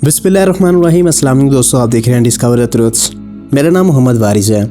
बिस्मिल्लाहिर्रहमानिर्रहीम। अस्सलाम वालेकुम दोस्तों, आप देख रहे हैं डिस्कवर ट्रुथ्स। मेरा नाम मोहम्मद वारिस है।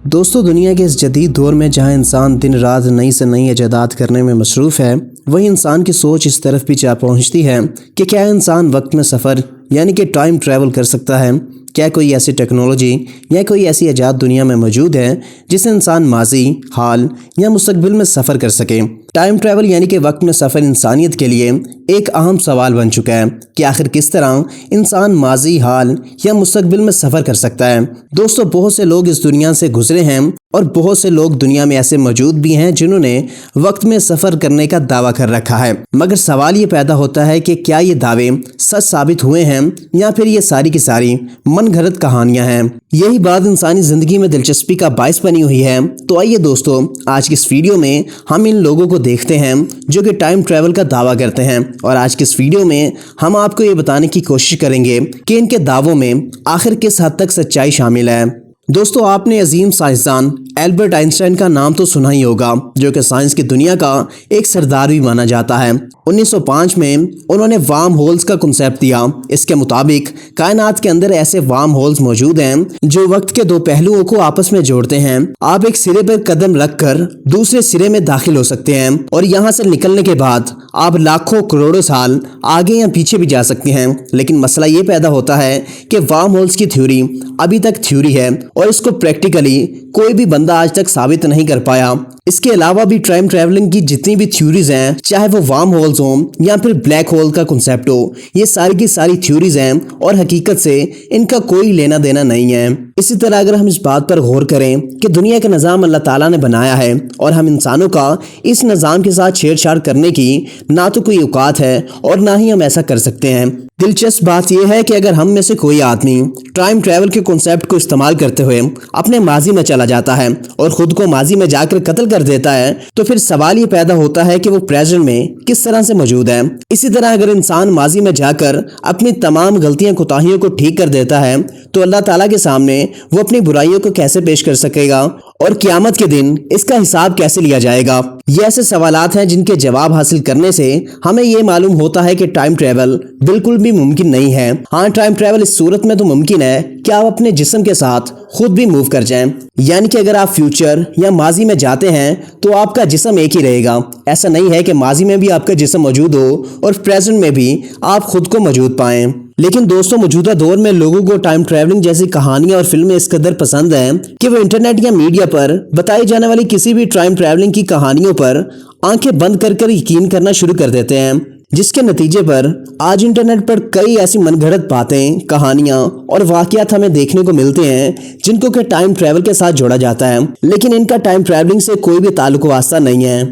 दोस्तों, दुनिया के इस जदीद दौर में जहां इंसान दिन रात नई से नई इजादात करने में मसरूफ़ है, वहीं इंसान की सोच इस तरफ भी जा पहुंचती है कि क्या इंसान वक्त में सफ़र यानी कि टाइम ट्रैवल कर सकता है। क्या कोई ऐसी टेक्नोलॉजी या कोई ऐसी इजाद दुनिया में मौजूद है जिससे इंसान माजी, हाल या मुस्तकबिल में सफ़र कर सके। टाइम ट्रैवल यानी कि वक्त में सफ़र इंसानियत के लिए एक अहम सवाल बन चुका है कि आखिर किस तरह इंसान माजी, हाल या मुस्तकबिल में सफ़र कर सकता है। दोस्तों, बहुत से लोग इस दुनिया से गुजरे हैं और बहुत से लोग दुनिया में ऐसे मौजूद भी हैं जिन्होंने वक्त में सफ़र करने का दावा कर रखा है। मगर सवाल ये पैदा होता है कि क्या ये दावे सच साबित हुए हैं या फिर ये सारी की सारी मनगढ़ंत कहानियां हैं। यही बात इंसानी ज़िंदगी में दिलचस्पी का बायस बनी हुई है। तो आइए दोस्तों, आज की इस वीडियो में हम इन लोगों को देखते हैं जो कि टाइम ट्रैवल का दावा करते हैं, और आज की इस वीडियो में हम आपको ये बताने की कोशिश करेंगे कि इनके दावों में आखिर किस हद तक सच्चाई शामिल है। दोस्तों, आपने अजीम साइंसदान एल्बर्ट आइंस्टाइन का नाम तो सुना ही होगा, जो कि साइंस की दुनिया का एक सरदार भी माना जाता है। 1905 में उन्होंने वार्म होल्स का कॉन्सेप्ट दिया। इसके मुताबिक कायनात के अंदर ऐसे वार्म होल्स मौजूद हैं जो वक्त के दो पहलुओं को आपस में जोड़ते हैं। आप एक सिरे पर कदम रखकर दूसरे सिरे में दाखिल हो सकते हैं और यहाँ से निकलने के बाद आप लाखों करोड़ों साल आगे या पीछे भी जा सकते हैं। लेकिन मसला ये पैदा होता है कि वार्म होल्स की थ्योरी अभी तक थ्योरी है और इसको प्रैक्टिकली कोई भी बंदा आज तक साबित नहीं कर पाया। इसके अलावा भी टाइम ट्रैवलिंग की जितनी भी थ्योरीज हैं, चाहे वो वार्म होल्स हों या फिर ब्लैक होल का कॉन्सेप्ट हो, ये सारी की सारी थ्योरीज हैं और हकीकत से इनका कोई लेना देना नहीं है। इसी तरह अगर हम इस बात पर गौर करें कि दुनिया का निज़ाम अल्लाह ताला ने बनाया है और हम इंसानों का इस निज़ाम के साथ छेड़छाड़ करने की ना तो कोई औकात है और ना ही हम ऐसा कर सकते हैं। दिलचस्प बात यह है कि अगर हम में से कोई आदमी टाइम ट्रैवल के कॉन्सेप्ट को इस्तेमाल करते हुए अपने माजी में चला जाता है और खुद को माजी में जाकर कत्ल कर देता है, तो फिर सवाल ये पैदा होता है कि वो प्रेजेंट में किस तरह से मौजूद है। इसी तरह अगर इंसान माजी में जाकर अपनी तमाम गलतियां कोताहियों को ठीक कर देता है, तो अल्लाह ताला के सामने वो अपनी बुराइयों को कैसे पेश कर सकेगा और क़यामत के दिन इसका हिसाब कैसे लिया जाएगा। ये ऐसे सवालात हैं जिनके जवाब हासिल करने से हमें ये मालूम होता है कि टाइम ट्रैवल बिल्कुल भी मुमकिन नहीं है। हाँ, टाइम ट्रैवल इस सूरत में तो मुमकिन है कि आप अपने जिस्म के साथ खुद भी मूव कर जाएं। यानी कि अगर आप फ्यूचर या माजी में जाते हैं तो आपका जिस्म एक ही रहेगा। ऐसा नहीं है कि माजी में भी आपका जिस्म मौजूद हो और प्रेजेंट में भी आप खुद को मौजूद पाएं। लेकिन दोस्तों, मौजूदा दौर में लोगों को टाइम ट्रैवलिंग जैसी कहानियां और फिल्में इस कदर पसंद हैं कि वो इंटरनेट या मीडिया पर बताई जाने वाली किसी भी टाइम ट्रैवलिंग की कहानियों पर आंखें बंद कर यकीन करना शुरू कर देते हैं, जिसके नतीजे पर आज इंटरनेट पर कई ऐसी मनगढ़ंत बातें, कहानियां और वाक़यात हमें देखने को मिलते हैं जिनको कि टाइम ट्रैवल के साथ जोड़ा जाता है, लेकिन इनका टाइम ट्रैवलिंग से कोई भी ताल्लुक वास्ता नहीं है।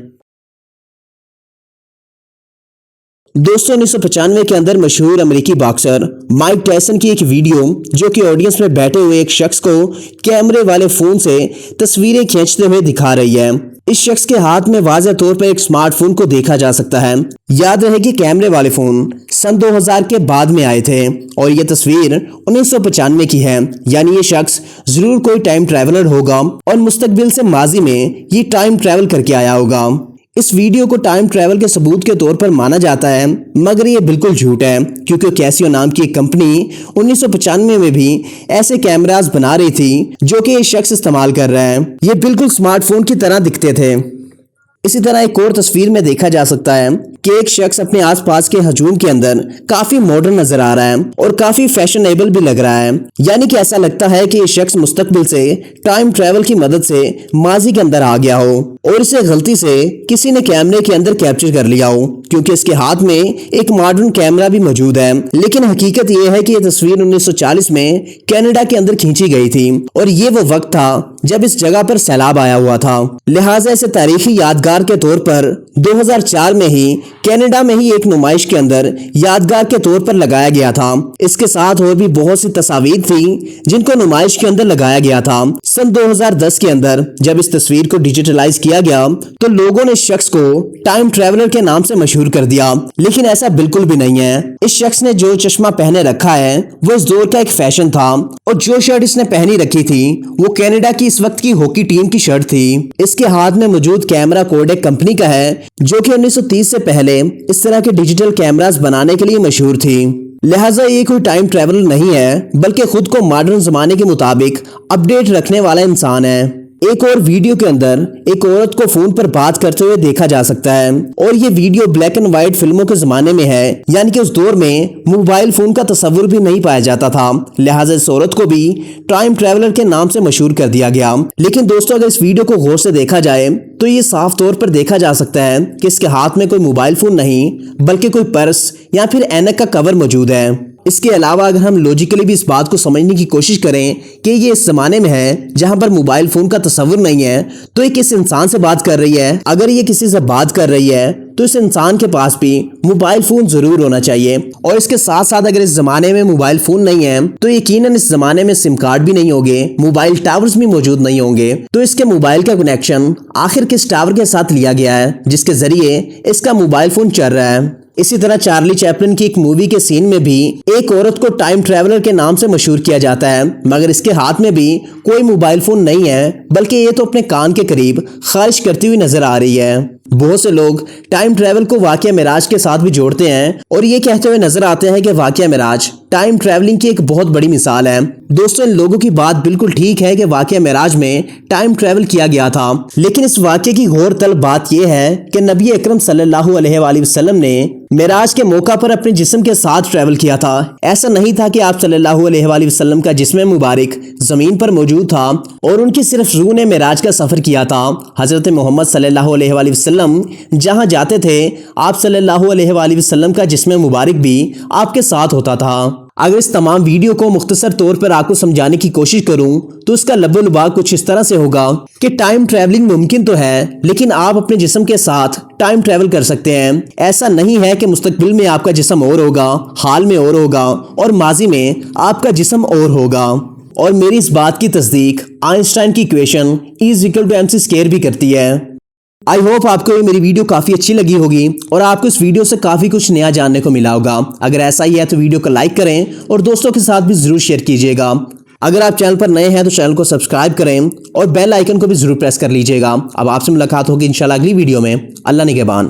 दोस्तों, 1995 के अंदर मशहूर अमेरिकी बॉक्सर माइक टायसन की एक वीडियो जो कि ऑडियंस में बैठे हुए एक शख्स को कैमरे वाले फोन से तस्वीरें खींचते हुए दिखा रही है। इस शख्स के हाथ में वाज़ेह तौर पर एक स्मार्टफोन को देखा जा सकता है। याद रहे कि कैमरे वाले फोन सन 2000 के बाद में आए थे और ये तस्वीर 1995 की है। यानी ये शख्स जरूर कोई टाइम ट्रैवलर होगा और मुस्तकबिल से माजी में ये टाइम ट्रैवल करके आया होगा। इस वीडियो को टाइम ट्रैवल के सबूत के तौर पर माना जाता है, मगर ये बिल्कुल झूठ है, क्योंकि कैसियो नाम की एक कंपनी 1995 में भी ऐसे कैमरास बना रही थी जो कि ये शख्स इस्तेमाल कर रहा है। ये बिल्कुल स्मार्टफोन की तरह दिखते थे। इसी तरह एक और तस्वीर में देखा जा सकता है कि एक शख्स अपने आसपास के हजूम के अंदर काफी मॉडर्न नजर आ रहा है और काफी फैशनेबल भी लग रहा है। यानी कि ऐसा लगता है कि ये शख्स मुस्तकबिल से टाइम ट्रैवल की मदद से माजी के अंदर आ गया हो और इसे गलती से किसी ने कैमरे के अंदर कैप्चर कर लिया हो, क्योंकि इसके हाथ में एक मॉडर्न कैमरा भी मौजूद है। लेकिन हकीकत यह है कि यह तस्वीर 1940 में कनाडा के अंदर खींची गई थी और ये वो वक्त था जब इस जगह पर सैलाब आया हुआ था। लिहाजा इसे तारीखी यादगार के तौर पर 2004 में ही कनाडा में ही एक नुमाइश के अंदर यादगार के तौर पर लगाया गया था। इसके साथ और भी बहुत सी तस्वीरें थी जिनको नुमाइश के अंदर लगाया गया था। सन 2010 के अंदर जब इस तस्वीर को डिजिटलाइज किया गया तो लोगों ने इस शख्स को टाइम ट्रैवलर के नाम से मशहूर कर दिया, लेकिन ऐसा बिल्कुल भी नहीं है। इस शख्स ने जो चश्मा पहने रखा है वो इस दौर का एक फैशन था और जो शर्ट इसने पहनी रखी थी वो कनाडा की इस वक्त की हॉकी टीम की शर्ट थी। इसके हाथ में मौजूद कैमरा कोडेक कंपनी का है जो कि 1930 से पहले इस तरह के डिजिटल कैमरास बनाने के लिए मशहूर थी। لہٰذا یہ کوئی ٹائم ٹریولر نہیں ہے بلکہ خود کو ماڈرن زمانے کے مطابق اپڈیٹ رکھنے والا انسان ہے۔ ایک اور ویڈیو کے اندر ایک عورت کو فون پر بات کرتے ہوئے دیکھا جا سکتا ہے اور یہ ویڈیو بلیک اینڈ وائٹ فلموں کے زمانے میں ہے، یعنی کہ اس دور میں موبائل فون کا تصور بھی نہیں پایا جاتا تھا، لہٰذا اس عورت کو بھی ٹائم ٹریولر کے نام سے مشہور کر دیا گیا۔ لیکن دوستو اگر اس ویڈیو کو غور سے دیکھا جائے تو یہ صاف طور پر دیکھا جا سکتا ہے کہ اس کے ہاتھ میں کوئی موبائل فون نہیں بلکہ کوئی پرس یا پھر اینک کا کور موجود ہے۔ اس کے علاوہ اگر ہم لوجیکلی بھی اس بات کو سمجھنے کی کوشش کریں کہ یہ اس زمانے میں ہے جہاں پر موبائل فون کا تصور نہیں ہے تو یہ کس انسان سے بات کر رہی ہے؟ اگر یہ کسی سے بات کر رہی ہے تو اس انسان کے پاس بھی موبائل فون ضرور ہونا چاہیے، اور اس کے ساتھ ساتھ اگر اس زمانے میں موبائل فون نہیں ہے تو یقیناً اس زمانے میں سم کارڈ بھی نہیں ہوگے، موبائل ٹاورز بھی موجود نہیں ہوں گے۔ تو اس کے موبائل کا کنیکشن آخر کس ٹاور کے ساتھ لیا گیا ہے جس کے ذریعے اس کا موبائل فون چل رہا ہے؟ اسی طرح چارلی چیپلن کی ایک مووی کے سین میں بھی ایک عورت کو ٹائم ٹریولر کے نام سے مشہور کیا جاتا ہے، مگر اس کے ہاتھ میں بھی کوئی موبائل فون نہیں ہے بلکہ یہ تو اپنے کان کے قریب خارش کرتی ہوئی نظر آ رہی ہے۔ بہت سے لوگ ٹائم ٹریول کو واقعہ معراج کے ساتھ بھی جوڑتے ہیں اور یہ کہتے ہوئے نظر آتے ہیں کہ واقعہ معراج ٹائم ٹریولنگ کی ایک بہت بڑی مثال ہے۔ دوستو ان لوگوں کی بات بالکل ٹھیک ہے کہ واقعہ معراج میں ٹائم ٹریول کیا گیا تھا، لیکن اس واقعے کی غور طلب بات یہ ہے کہ نبی اکرم صلی اللہ علیہ وآلہ وسلم نے معراج کے موقع پر اپنے جسم کے ساتھ ٹریول کیا تھا۔ ایسا نہیں تھا کہ آپ صلی اللہ علیہ وآلہ وسلم کا جسم مبارک زمین پر موجود تھا اور ان کی صرف روح نے معراج کا سفر کیا تھا۔ حضرت محمد صلی اللہ علیہ وآلہ وسلم جہاں جاتے تھے آپ صلی اللہ علیہ وآلہ وسلم کا جسم مبارک بھی آپ کے ساتھ ہوتا تھا۔ اگر اس تمام ویڈیو کو مختصر طور پر آپ کو سمجھانے کی کوشش کروں تو اس کا لب و لباب کچھ اس طرح سے ہوگا کہ ٹائم ٹریولنگ ممکن تو ہے لیکن آپ اپنے جسم کے ساتھ ٹائم ٹریول کر سکتے ہیں۔ ایسا نہیں ہے کہ مستقبل میں آپ کا جسم اور ہوگا، حال میں اور ہوگا اور ماضی میں آپ کا جسم اور ہوگا۔ اور میری اس بات کی تصدیق آئنسٹائن کی ایکویشن E=mc² بھی کرتی ہے۔ آئی ہوپ آپ کو یہ میری ویڈیو کافی اچھی لگی ہوگی اور آپ کو اس ویڈیو سے کافی کچھ نیا جاننے کو ملا ہوگا۔ اگر ایسا ہی ہے تو ویڈیو کو لائک کریں اور دوستوں کے ساتھ بھی ضرور شیئر کیجیے گا۔ اگر آپ چینل پر نئے ہیں تو چینل کو سبسکرائب کریں اور بیل آئیکن کو بھی ضرور پریس کر لیجیے گا۔ اب آپ سے ملاقات ہوگی انشاءاللہ اگلی ویڈیو میں۔ اللہ نگہبان۔